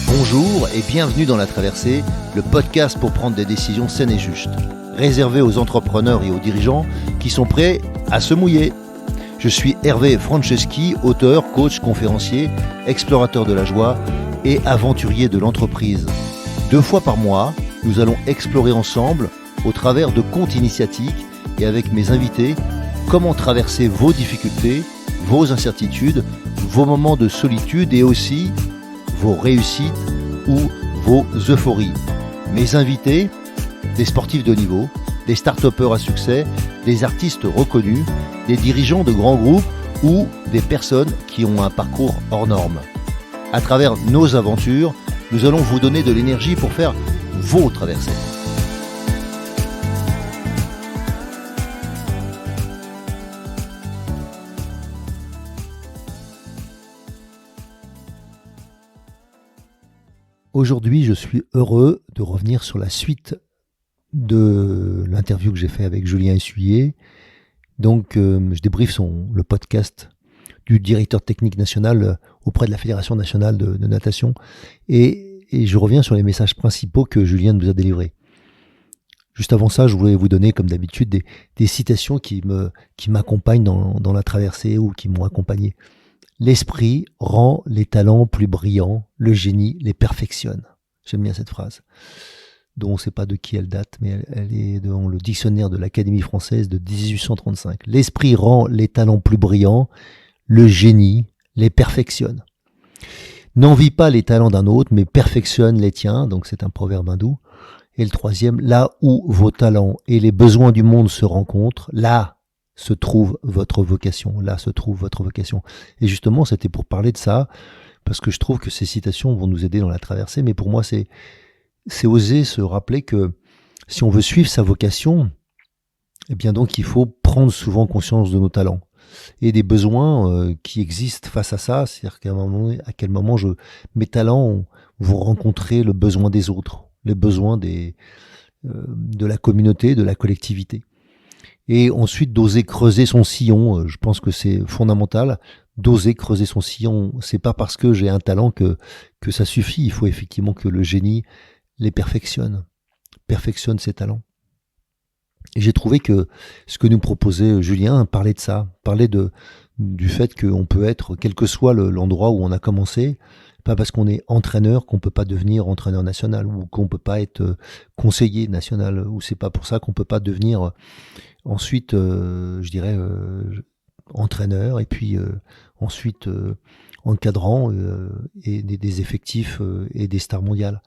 Bonjour et bienvenue dans La Traversée, le podcast pour prendre des décisions saines et justes, réservé aux entrepreneurs et aux dirigeants qui sont prêts à se mouiller. Je suis Hervé Franceschi, auteur, coach, conférencier, explorateur de la joie et aventurier de l'entreprise. 2 fois par mois, nous allons explorer ensemble, au travers de contes initiatiques et avec mes invités, comment traverser vos difficultés, vos incertitudes, vos moments de solitude et aussi vos réussites ou vos euphories. Mes invités, des sportifs de haut niveau, des start-upers à succès, des artistes reconnus, des dirigeants de grands groupes ou des personnes qui ont un parcours hors norme. À travers nos aventures, nous allons vous donner de l'énergie pour faire vos traversées. Aujourd'hui, je suis heureux de revenir sur la suite de l'interview que j'ai fait avec Julien Essuyer. Donc, je débriefe le podcast du directeur technique national auprès de la Fédération nationale de natation et je reviens sur les messages principaux que Julien nous a délivrés. Juste avant ça, je voulais vous donner, comme d'habitude, des citations qui m'accompagnent dans la traversée ou qui m'ont accompagné. L'esprit rend les talents plus brillants, le génie les perfectionne. J'aime bien cette phrase, dont on ne sait pas de qui elle date, mais elle est dans le dictionnaire de l'Académie française de 1835. L'esprit rend les talents plus brillants, le génie les perfectionne. N'envie pas les talents d'un autre, mais perfectionne les tiens, donc c'est un proverbe hindou. Et le troisième, là où vos talents et les besoins du monde se rencontrent, là se trouve votre vocation. Là se trouve votre vocation. Et justement, c'était pour parler de ça, parce que je trouve que ces citations vont nous aider dans la traversée, mais pour moi, c'est oser se rappeler que si on veut suivre sa vocation, eh bien donc il faut prendre souvent conscience de nos talents et des besoins qui existent face à ça. C'est-à-dire à quel moment mes talents vont rencontrer le besoin des autres, les besoins de la communauté, de la collectivité. Et ensuite, d'oser creuser son sillon. Je pense que c'est fondamental. D'oser creuser son sillon. C'est pas parce que j'ai un talent que ça suffit. Il faut effectivement que le génie les perfectionne ses talents. Et j'ai trouvé que ce que nous proposait Julien parlait de ça, parlait du fait qu'on peut être, quel que soit l'endroit où on a commencé, pas parce qu'on est entraîneur qu'on peut pas devenir entraîneur national, ou qu'on peut pas être conseiller national, ou c'est pas pour ça qu'on peut pas devenir ensuite, je dirais, entraîneur, et puis ensuite encadrant et des effectifs et des stars mondiales.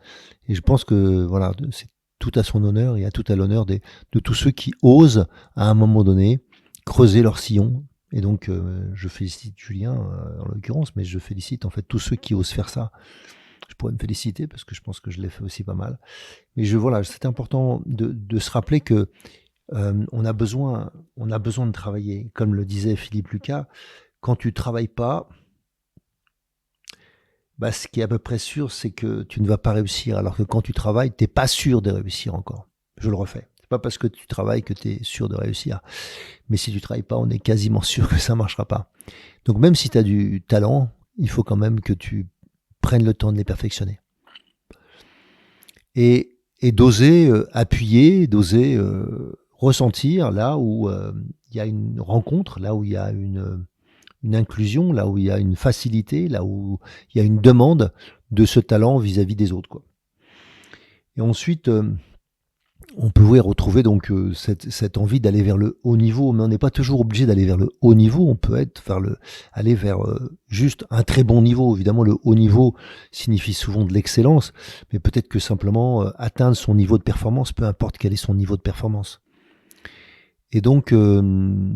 Et je pense que voilà, c'est tout à son honneur et à tout à l'honneur de tous ceux qui osent, à un moment donné, creuser leur sillon. Et donc, je félicite Julien, en l'occurrence, mais je félicite en fait tous ceux qui osent faire ça. Je pourrais me féliciter parce que je pense que je l'ai fait aussi pas mal. Mais voilà, c'est important de se rappeler que on a besoin de travailler. Comme le disait Philippe Lucas, quand tu travailles pas, ce qui est à peu près sûr, c'est que tu ne vas pas réussir. Alors que quand tu travailles, t'es pas sûr de réussir encore. Je le refais. C'est pas parce que tu travailles que tu es sûr de réussir. Mais si tu travailles pas, on est quasiment sûr que ça marchera pas. Donc même si tu as du talent, il faut quand même que tu prennes le temps de les perfectionner. Et d'oser appuyer, d'oser ressentir là où il y a une rencontre, là où il y a une inclusion, là où il y a une facilité, là où il y a une demande de ce talent vis-à-vis des autres, quoi. Et ensuite, on peut retrouver donc cette envie d'aller vers le haut niveau, mais on n'est pas toujours obligé d'aller vers le haut niveau. On peut aller vers juste un très bon niveau. Évidemment, le haut niveau signifie souvent de l'excellence, mais peut-être que simplement atteindre son niveau de performance, peu importe quel est son niveau de performance. Et donc,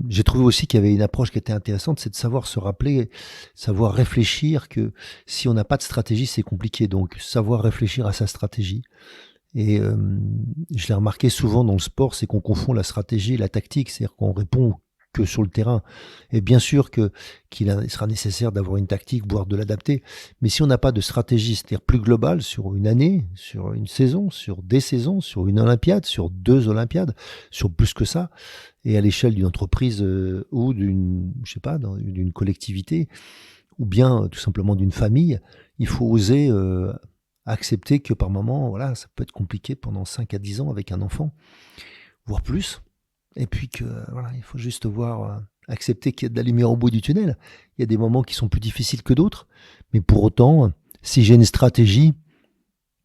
j'ai trouvé aussi qu'il y avait une approche qui était intéressante, c'est de savoir se rappeler, savoir réfléchir que si on n'a pas de stratégie, c'est compliqué. Donc, savoir réfléchir à sa stratégie. Et je l'ai remarqué souvent dans le sport, c'est qu'on confond la stratégie et la tactique, c'est-à-dire qu'on répond que sur le terrain. Et bien sûr qu'il sera nécessaire d'avoir une tactique, voire de l'adapter. Mais si on n'a pas de stratégie, c'est-à-dire plus globale sur une année, sur une saison, sur des saisons, sur une Olympiade, sur 2 Olympiades, sur plus que ça, et à l'échelle d'une entreprise ou d'une collectivité, ou bien tout simplement d'une famille, il faut oser accepter que par moment, voilà, ça peut être compliqué pendant 5 à 10 ans avec un enfant, voire plus. Et puis que voilà, il faut juste accepter qu'il y a de la lumière au bout du tunnel. Il y a des moments qui sont plus difficiles que d'autres, mais pour autant, si j'ai une stratégie,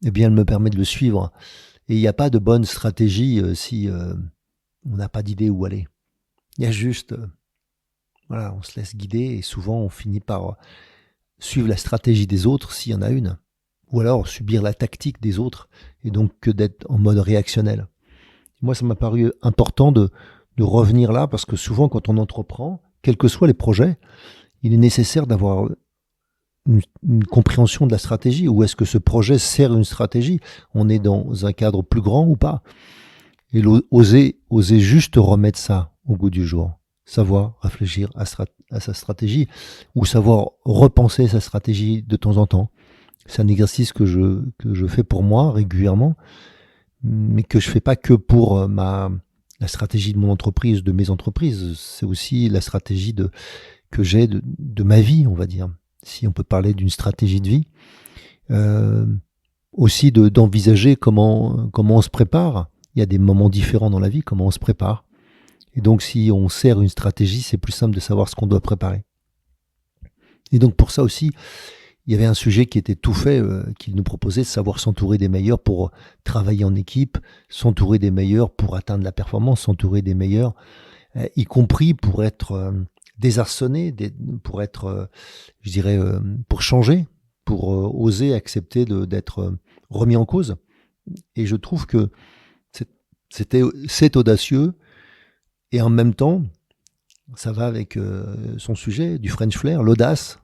eh bien, elle me permet de le suivre. Et il n'y a pas de bonne stratégie si on n'a pas d'idée où aller. Il y a juste, voilà, on se laisse guider et souvent on finit par suivre la stratégie des autres s'il y en a une, ou alors subir la tactique des autres et donc que d'être en mode réactionnel. Moi, ça m'a paru important de revenir là parce que souvent, quand on entreprend, quels que soient les projets, il est nécessaire d'avoir une compréhension de la stratégie. Ou est-ce que ce projet sert une stratégie? On est dans un cadre plus grand ou pas? Et oser juste remettre ça au goût du jour. Savoir réfléchir à sa stratégie ou savoir repenser sa stratégie de temps en temps. C'est un exercice que je fais pour moi régulièrement, mais que je fais pas que pour la stratégie de mon entreprise, de mes entreprises. C'est aussi la stratégie que j'ai de ma vie, on va dire. Si on peut parler d'une stratégie de vie. Aussi d'envisager comment on se prépare. Il y a des moments différents dans la vie, comment on se prépare. Et donc, si on sert une stratégie, c'est plus simple de savoir ce qu'on doit préparer. Et donc, pour ça aussi, il y avait un sujet qui était tout fait, qu'il nous proposait, de savoir s'entourer des meilleurs pour travailler en équipe, s'entourer des meilleurs pour atteindre la performance, s'entourer des meilleurs, y compris pour être désarçonné, pour être, je dirais, pour changer, pour oser accepter d'être remis en cause. Et je trouve que c'est audacieux et en même temps, ça va avec son sujet du French Flair, l'audace.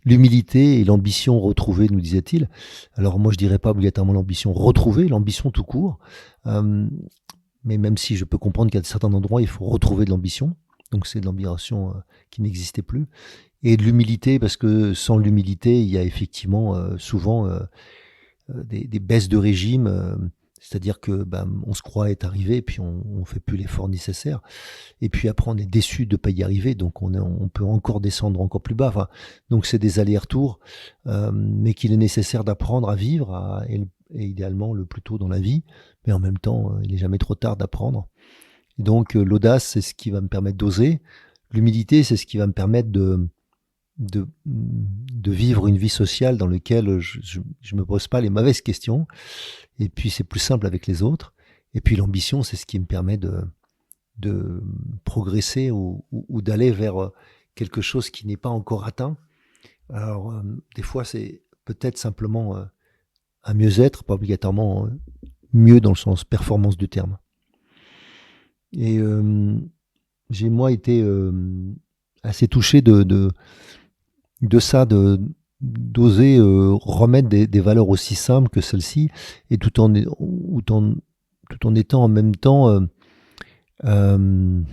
L'humilité et l'ambition retrouvée, nous disait-il. Alors moi, je dirais pas obligatoirement l'ambition retrouvée, l'ambition tout court. Mais même si je peux comprendre qu'à certains endroits, il faut retrouver de l'ambition. Donc c'est de l'ambition qui n'existait plus. Et de l'humilité, parce que sans l'humilité, il y a effectivement souvent des baisses de régime. C'est-à-dire que on se croit être arrivé et puis on fait plus l'effort nécessaire. Et puis après, on est déçu de ne pas y arriver, donc on peut encore descendre encore plus bas. Enfin, donc c'est des allers-retours, mais qu'il est nécessaire d'apprendre à vivre, et idéalement le plus tôt dans la vie. Mais en même temps, il n'est jamais trop tard d'apprendre. Et donc l'audace, c'est ce qui va me permettre d'oser. L'humilité, c'est ce qui va me permettre de vivre une vie sociale dans laquelle je me pose pas les mauvaises questions. Et puis c'est plus simple avec les autres. Et puis l'ambition, c'est ce qui me permet de progresser ou d'aller vers quelque chose qui n'est pas encore atteint. Alors des fois, c'est peut-être simplement un mieux-être, pas obligatoirement mieux dans le sens performance du terme. Et j'ai moi été assez touché de ça, d'oser remettre des valeurs aussi simples que celles-ci, et tout en étant en même temps dans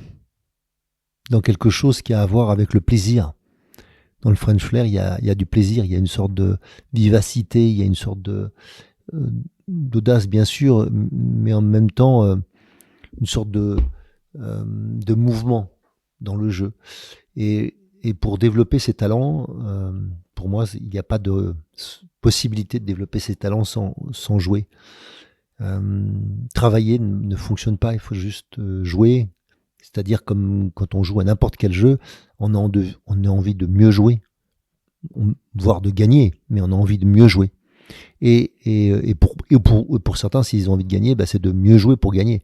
quelque chose qui a à voir avec le plaisir. Dans le French Flair, il y a du plaisir, il y a une sorte de vivacité, il y a une sorte d'audace bien sûr, mais en même temps une sorte de mouvement dans le jeu. Et pour développer ces talents, pour moi, il n'y a pas de possibilité de développer ces talents sans jouer. Travailler ne fonctionne pas, il faut juste jouer. C'est-à-dire comme quand on joue à n'importe quel jeu, on a envie de mieux jouer, voire de gagner, mais on a envie de mieux jouer. Et pour certains, s'ils ont envie de gagner, c'est de mieux jouer pour gagner.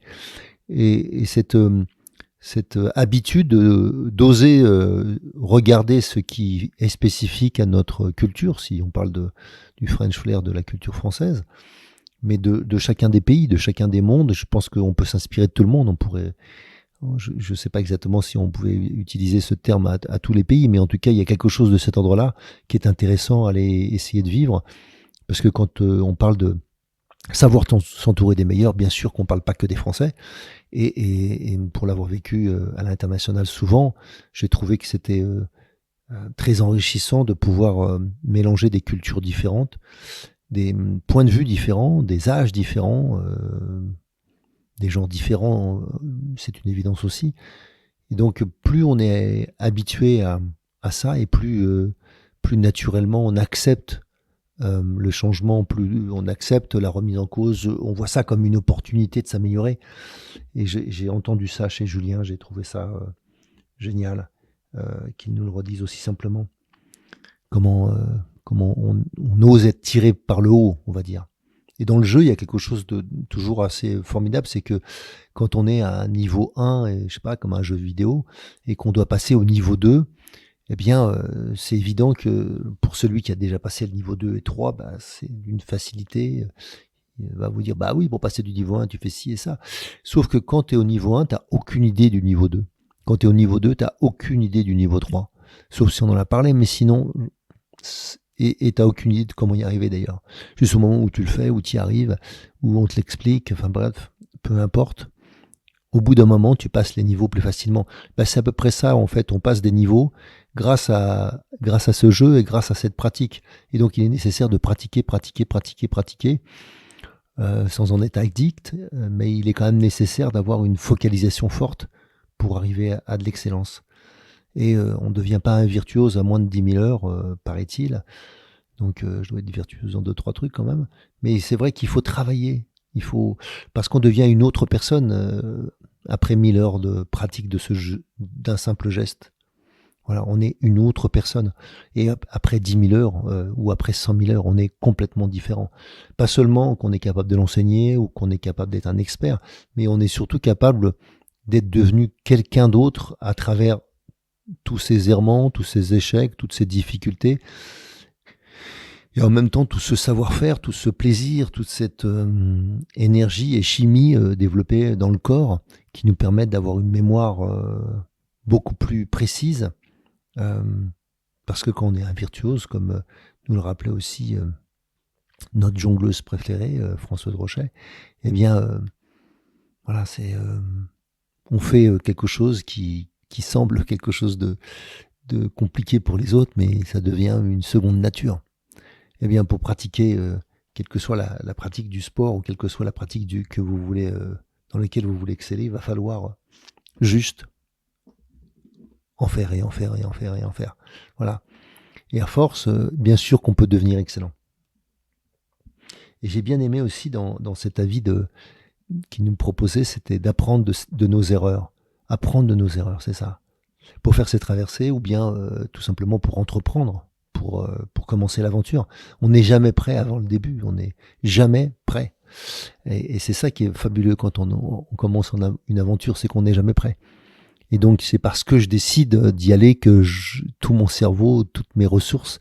Et cette habitude d'oser regarder ce qui est spécifique à notre culture, si on parle du French Flair, de la culture française, mais de chacun des pays, de chacun des mondes. Je pense qu'on peut s'inspirer de tout le monde. On pourrait, je ne sais pas exactement si on pouvait utiliser ce terme à tous les pays, mais en tout cas, il y a quelque chose de cet ordre-là qui est intéressant à aller essayer de vivre, parce que quand on parle de savoir s'entourer des meilleurs, bien sûr qu'on ne parle pas que des Français. Et pour l'avoir vécu à l'international souvent, j'ai trouvé que c'était très enrichissant de pouvoir mélanger des cultures différentes, des points de vue différents, des âges différents, des gens différents, c'est une évidence aussi. Et donc plus on est habitué à à ça et plus naturellement on accepte le changement, plus on accepte la remise en cause, on voit ça comme une opportunité de s'améliorer. Et j'ai entendu ça chez Julien, j'ai trouvé ça génial, qu'il nous le redise aussi simplement. Comment on ose être tiré par le haut, on va dire. Et dans le jeu, il y a quelque chose de toujours assez formidable, c'est que quand on est à un niveau 1, et je sais pas, comme un jeu vidéo, et qu'on doit passer au niveau 2, eh bien, c'est évident que pour celui qui a déjà passé le niveau 2 et 3, bah, c'est d'une facilité. Il va vous dire, bah oui, pour passer du niveau 1, tu fais ci et ça. Sauf que quand tu es au niveau 1, tu n'as aucune idée du niveau 2. Quand tu es au niveau 2, tu n'as aucune idée du niveau 3. Sauf si on en a parlé, mais sinon, et tu n'as aucune idée de comment y arriver d'ailleurs. Juste au moment où tu le fais, où tu y arrives, où on te l'explique, enfin bref, peu importe. Au bout d'un moment, tu passes les niveaux plus facilement. Bah, c'est à peu près ça, en fait. On passe des niveaux grâce à ce jeu et grâce à cette pratique. Et donc, il est nécessaire de pratiquer, sans en être addict, mais il est quand même nécessaire d'avoir une focalisation forte pour arriver à de l'excellence. Et on ne devient pas un virtuose à moins de 10 000 heures, paraît-il. Donc je dois être virtuose dans 2-3 trucs quand même. Mais c'est vrai qu'il faut travailler. Parce qu'on devient une autre personne après 1000 heures de pratique de ce jeu, d'un simple geste. Voilà, on est une autre personne. Et après 10 000 heures ou après 100 000 heures, on est complètement différent. Pas seulement qu'on est capable de l'enseigner ou qu'on est capable d'être un expert, mais on est surtout capable d'être devenu quelqu'un d'autre à travers tous ces errements, tous ces échecs, toutes ces difficultés. Et en même temps, tout ce savoir-faire, tout ce plaisir, toute cette énergie et chimie développée dans le corps qui nous permettent d'avoir une mémoire beaucoup plus précise. Parce que quand on est un virtuose, comme nous le rappelait aussi notre jongleuse préférée, Françoise Rochet, eh bien, voilà, on fait quelque chose qui semble quelque chose de compliqué pour les autres, mais ça devient une seconde nature. Eh bien, pour pratiquer, quelle que soit la pratique du sport ou quelle que soit la pratique que vous voulez, dans laquelle vous voulez exceller, il va falloir juste en faire et en faire et en faire et en faire. Voilà. Et à force, bien sûr qu'on peut devenir excellent. Et j'ai bien aimé aussi dans cet avis qui nous proposait, c'était d'apprendre de nos erreurs. Apprendre de nos erreurs, c'est ça. Pour faire ses traversées ou bien tout simplement pour entreprendre, pour commencer l'aventure. On n'est jamais prêt avant le début, on n'est jamais prêt. Et c'est ça qui est fabuleux quand on commence une aventure, c'est qu'on n'est jamais prêt. Et donc c'est parce que je décide d'y aller que tout mon cerveau, toutes mes ressources,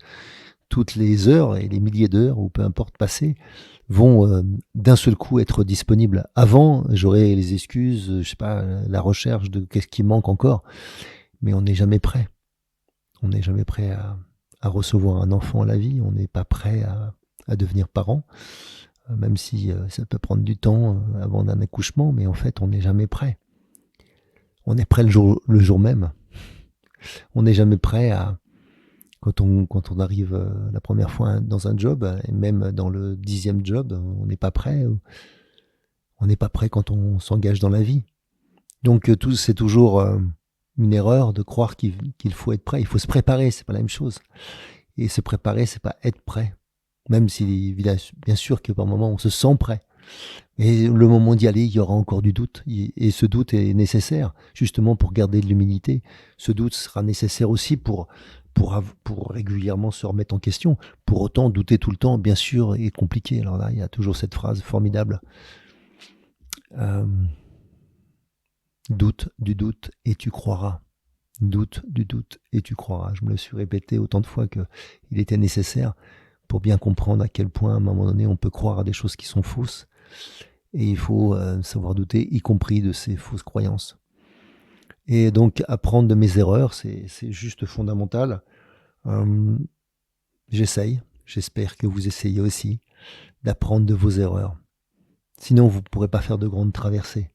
toutes les heures et les milliers d'heures, ou peu importe passées, vont d'un seul coup être disponibles. Avant, j'aurais les excuses, je sais pas, la recherche de qu'est-ce qui manque encore, mais on n'est jamais prêt. On n'est jamais prêt à recevoir un enfant à la vie, on n'est pas prêt à devenir parent, même si ça peut prendre du temps avant d'un accouchement, mais en fait, on n'est jamais prêt. On est prêt le jour même. On n'est jamais prêt quand on arrive la première fois dans un job, et même dans le 10e job, on n'est pas prêt. On n'est pas prêt quand on s'engage dans la vie. Donc c'est toujours une erreur de croire qu'il faut être prêt. Il faut se préparer, c'est pas la même chose. Et se préparer, c'est pas être prêt. Même si, bien sûr que par moment, on se sent prêt. Et le moment d'y aller, il y aura encore du doute. Et ce doute est nécessaire, justement, pour garder de l'humilité. Ce doute sera nécessaire aussi pour régulièrement se remettre en question. Pour autant, douter tout le temps, bien sûr, est compliqué. Alors là, il y a toujours cette phrase formidable. Doute du doute et tu croiras. Doute du doute et tu croiras. Je me le suis répété autant de fois qu'il était nécessaire pour bien comprendre à quel point, à un moment donné, on peut croire à des choses qui sont fausses. Et il faut savoir douter, y compris de ces fausses croyances. Et donc, apprendre de mes erreurs, c'est juste fondamental. J'essaye, j'espère que vous essayez aussi, d'apprendre de vos erreurs. Sinon, vous ne pourrez pas faire de grandes traversées.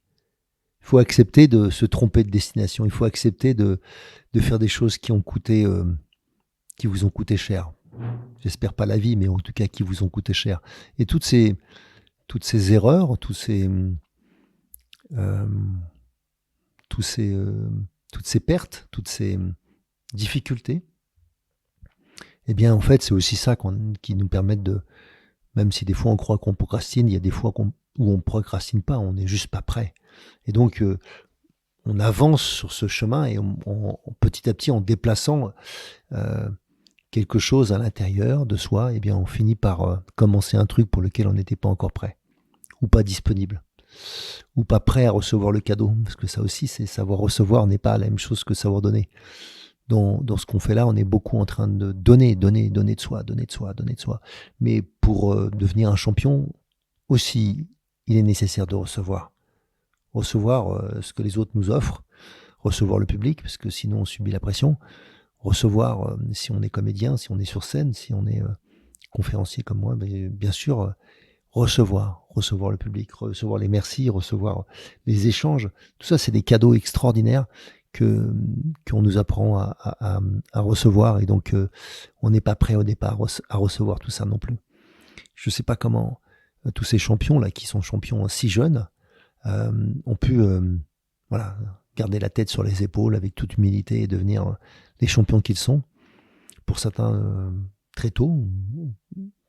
Il faut accepter de se tromper de destination. Il faut accepter de faire des choses qui vous ont coûté cher. J'espère pas la vie, mais en tout cas qui vous ont coûté cher. Et toutes ces erreurs, toutes ces pertes, toutes ces difficultés, Eh bien, en fait, c'est aussi ça qui nous permet de, même si des fois on croit qu'on procrastine, il y a des fois où on procrastine pas, on n'est juste pas prêt. Et donc, on avance sur ce chemin et petit à petit, en déplaçant euh, quelque chose à l'intérieur de soi, eh bien, on finit par commencer un truc pour lequel on n'était pas encore prêt, ou pas disponible, ou pas prêt à recevoir le cadeau. Parce que ça aussi, c'est savoir recevoir n'est pas la même chose que savoir donner. Dans ce qu'on fait là, on est beaucoup en train de donner, donner, donner de soi, donner de soi, donner de soi. Mais pour devenir un champion, aussi, il est nécessaire de recevoir. Recevoir ce que les autres nous offrent, recevoir le public, parce que sinon on subit la pression. Recevoir, si on est comédien, si on est sur scène, si on est conférencier comme moi, mais bien sûr, recevoir le public, recevoir les merci, recevoir les échanges. Tout ça, c'est des cadeaux extraordinaires qu'on nous apprend à recevoir. Et donc, on n'est pas prêt au départ à recevoir tout ça non plus. Je ne sais pas comment tous ces champions là, qui sont champions si jeunes, ont pu voilà, garder la tête sur les épaules avec toute humilité et devenir les champions qu'ils sont. Pour certains, très tôt,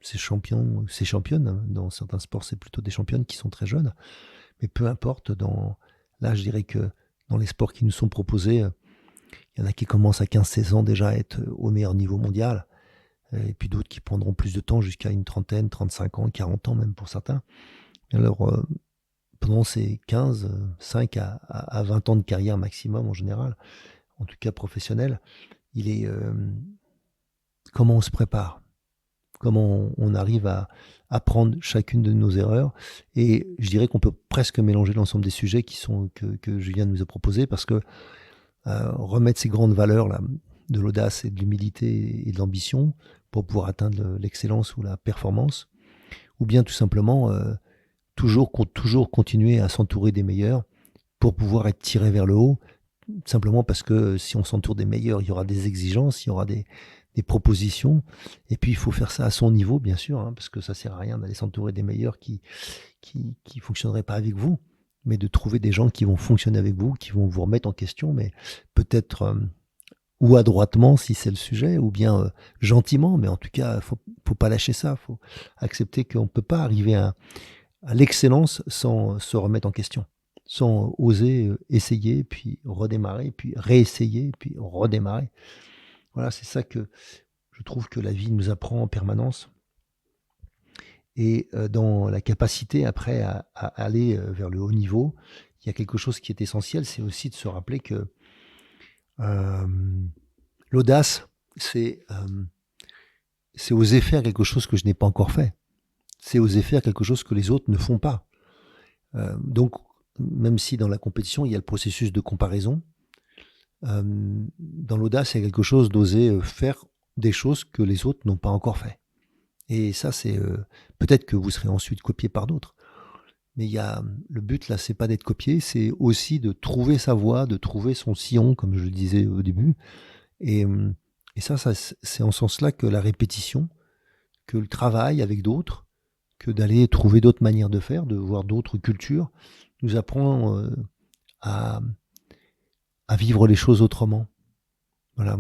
ces champions, ces championnes, dans certains sports, c'est plutôt des championnes qui sont très jeunes. Mais peu importe, là, je dirais que dans les sports qui nous sont proposés, il y en a qui commencent à 15-16 ans déjà à être au meilleur niveau mondial. Et puis d'autres qui prendront plus de temps jusqu'à une trentaine, 35 ans, 40 ans même pour certains. Alors, pendant ces 15, 5 à 20 ans de carrière maximum en général, en tout cas professionnelle, il est comment on se prépare, comment on arrive à apprendre chacune de nos erreurs. Et je dirais qu'on peut presque mélanger l'ensemble des sujets que Julien nous a proposés, parce que remettre ces grandes valeurs là, de l'audace et de l'humilité et de l'ambition pour pouvoir atteindre l'excellence ou la performance, ou bien tout simplement toujours continuer à s'entourer des meilleurs pour pouvoir être tiré vers le haut, simplement parce que si on s'entoure des meilleurs, il y aura des exigences, il y aura des propositions, et puis il faut faire ça à son niveau, bien sûr, hein, parce que ça sert à rien d'aller s'entourer des meilleurs qui fonctionneraient pas avec vous, mais de trouver des gens qui vont fonctionner avec vous, qui vont vous remettre en question, mais peut-être ou adroitement si c'est le sujet, ou bien gentiment, mais en tout cas, faut pas lâcher ça, faut accepter qu'on peut pas arriver à l'excellence sans se remettre en question, sans oser essayer, puis redémarrer, puis réessayer, puis redémarrer. Voilà, c'est ça que je trouve que la vie nous apprend en permanence. Et dans la capacité après à aller vers le haut niveau, il y a quelque chose qui est essentiel, c'est aussi de se rappeler que euh, l'audace, c'est oser faire quelque chose que je n'ai pas encore fait. C'est oser faire quelque chose que les autres ne font pas. Donc, même si dans la compétition, il y a le processus de comparaison, dans l'audace, il y a quelque chose d'oser faire des choses que les autres n'ont pas encore fait. Et ça, c'est peut-être que vous serez ensuite copié par d'autres. Mais le but là, c'est pas d'être copié, c'est aussi de trouver sa voie, de trouver son sillon, comme je le disais au début. Et, et ça, c'est en ce sens-là que la répétition, que le travail avec d'autres, que d'aller trouver d'autres manières de faire, de voir d'autres cultures, nous apprend à, à vivre les choses autrement. Voilà,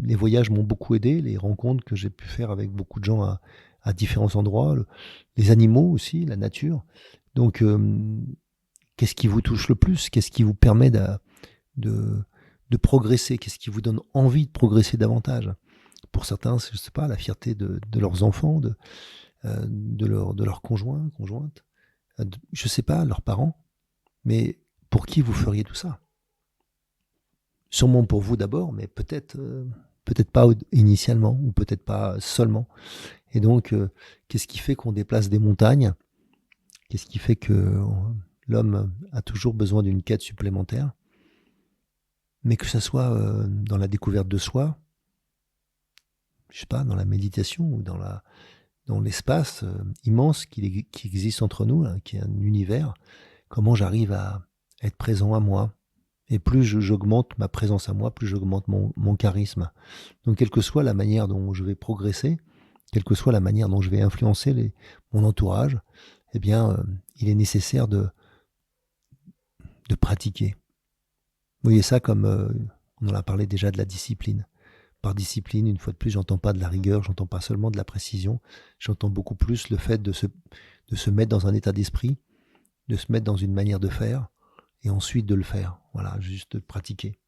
les voyages m'ont beaucoup aidé, les rencontres que j'ai pu faire avec beaucoup de gens à différents endroits, les animaux aussi, la nature. Donc, qu'est-ce qui vous touche le plus? Qu'est-ce qui vous permet de, de progresser? Qu'est-ce qui vous donne envie de progresser davantage? Pour certains, je ne sais pas, la fierté de leurs enfants, de leurs conjoints, conjointes, je ne sais pas, leurs parents. Mais pour qui vous feriez tout ça? Sûrement pour vous d'abord, mais peut-être pas initialement, ou peut-être pas seulement. Et donc, qu'est-ce qui fait qu'on déplace des montagnes? Qu'est-ce qui fait que l'homme a toujours besoin d'une quête supplémentaire? Mais que ce soit dans la découverte de soi, je sais pas, dans la méditation ou dans l'espace immense qui existe entre nous, là, qui est un univers, comment j'arrive à être présent à moi? Et plus j'augmente ma présence à moi, plus j'augmente mon charisme. Donc, quelle que soit la manière dont je vais progresser, quelle que soit la manière dont je vais influencer mon entourage, eh bien, il est nécessaire de pratiquer. Vous voyez ça comme, on en a parlé déjà de la discipline. par discipline, une fois de plus, j'entends pas de la rigueur, j'entends pas seulement de la précision, j'entends beaucoup plus le fait de se mettre dans un état d'esprit, de se mettre dans une manière de faire, et ensuite de le faire. Voilà, juste de pratiquer.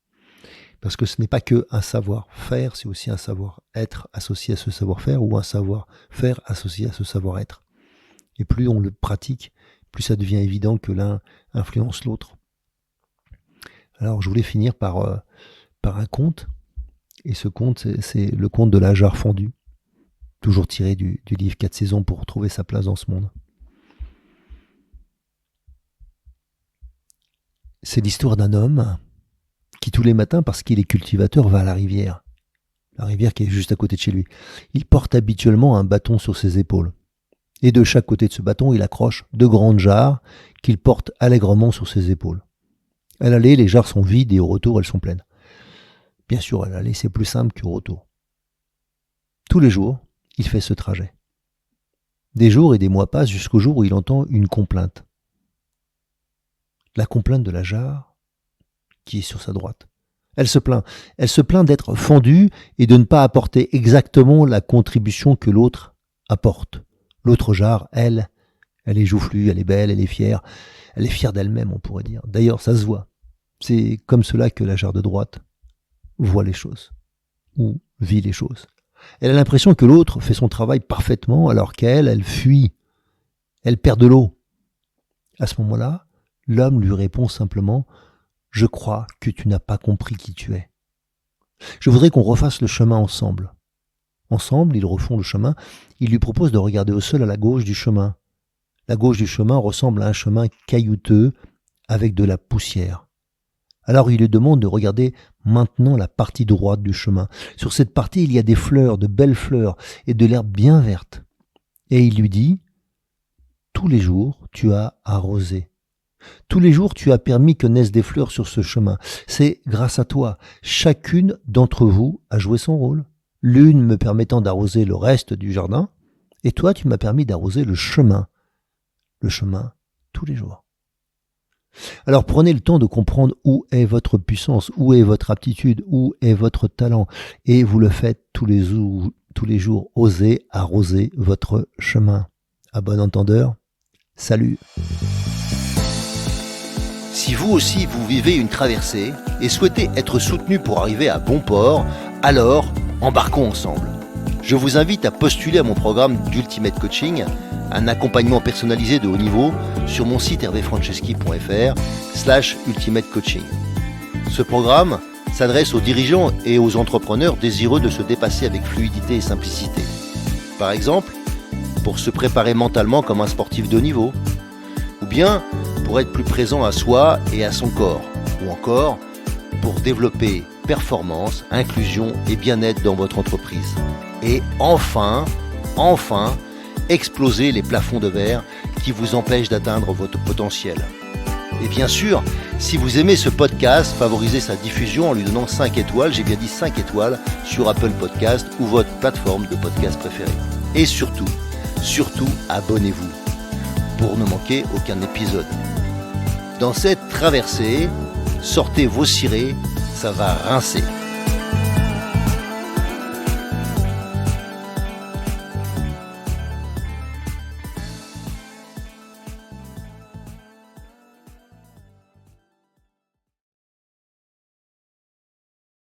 Parce que ce n'est pas que un savoir-faire, c'est aussi un savoir-être associé à ce savoir-faire, ou un savoir-faire associé à ce savoir-être. Et plus on le pratique, plus ça devient évident que l'un influence l'autre. Alors je voulais finir par un conte, et ce conte, c'est le conte de la jarre fendue, toujours tiré du livre 4 saisons pour trouver sa place dans ce monde. C'est l'histoire d'un homme qui tous les matins, parce qu'il est cultivateur, va à la rivière qui est juste à côté de chez lui. Il porte habituellement un bâton sur ses épaules. Et de chaque côté de ce bâton, il accroche 2 grandes jarres qu'il porte allègrement sur ses épaules. À l'aller, les jarres sont vides et au retour, elles sont pleines. Bien sûr, à l'aller, c'est plus simple qu'au retour. Tous les jours, il fait ce trajet. Des jours et des mois passent jusqu'au jour où il entend une complainte. La complainte de la jarre qui est sur sa droite. Elle se plaint d'être fendue et de ne pas apporter exactement la contribution que l'autre apporte. L'autre jarre, elle est joufflue, elle est belle, elle est fière d'elle-même, on pourrait dire. D'ailleurs, ça se voit. C'est comme cela que la jarre de droite voit les choses, ou vit les choses. Elle a l'impression que l'autre fait son travail parfaitement, alors elle fuit, elle perd de l'eau. À ce moment-là, l'homme lui répond simplement « Je crois que tu n'as pas compris qui tu es. Je voudrais qu'on refasse le chemin ensemble. » Ensemble, ils refont le chemin. Il lui propose de regarder au sol à la gauche du chemin. La gauche du chemin ressemble à un chemin caillouteux avec de la poussière. Alors il lui demande de regarder maintenant la partie droite du chemin. Sur cette partie, il y a des fleurs, de belles fleurs et de l'herbe bien verte. Et il lui dit « Tous les jours, tu as arrosé. Tous les jours, tu as permis que naissent des fleurs sur ce chemin. C'est grâce à toi. Chacune d'entre vous a joué son rôle. L'une me permettant d'arroser le reste du jardin, et toi, tu m'as permis d'arroser le chemin. Le chemin, tous les jours. Alors prenez le temps de comprendre où est votre puissance, où est votre aptitude, où est votre talent, et vous le faites tous les jours. Osez arroser votre chemin. À bon entendeur, salut. Si vous aussi vous vivez une traversée et souhaitez être soutenu pour arriver à bon port, alors embarquons ensemble. Je vous invite à postuler à mon programme d'Ultimate Coaching, un accompagnement personnalisé de haut niveau sur mon site hervéfranceschi.fr/Ultimate Coaching. Ce programme s'adresse aux dirigeants et aux entrepreneurs désireux de se dépasser avec fluidité et simplicité. Par exemple, pour se préparer mentalement comme un sportif de haut niveau, ou bien pour être plus présent à soi et à son corps, ou encore pour développer performance, inclusion et bien-être dans votre entreprise. Et enfin, exploser les plafonds de verre qui vous empêchent d'atteindre votre potentiel. Et bien sûr, si vous aimez ce podcast, favorisez sa diffusion en lui donnant 5 étoiles, j'ai bien dit 5 étoiles, sur Apple Podcast ou votre plateforme de podcast préférée. Et surtout, abonnez-vous pour ne manquer aucun épisode. Dans cette traversée, sortez vos cirés, ça va rincer.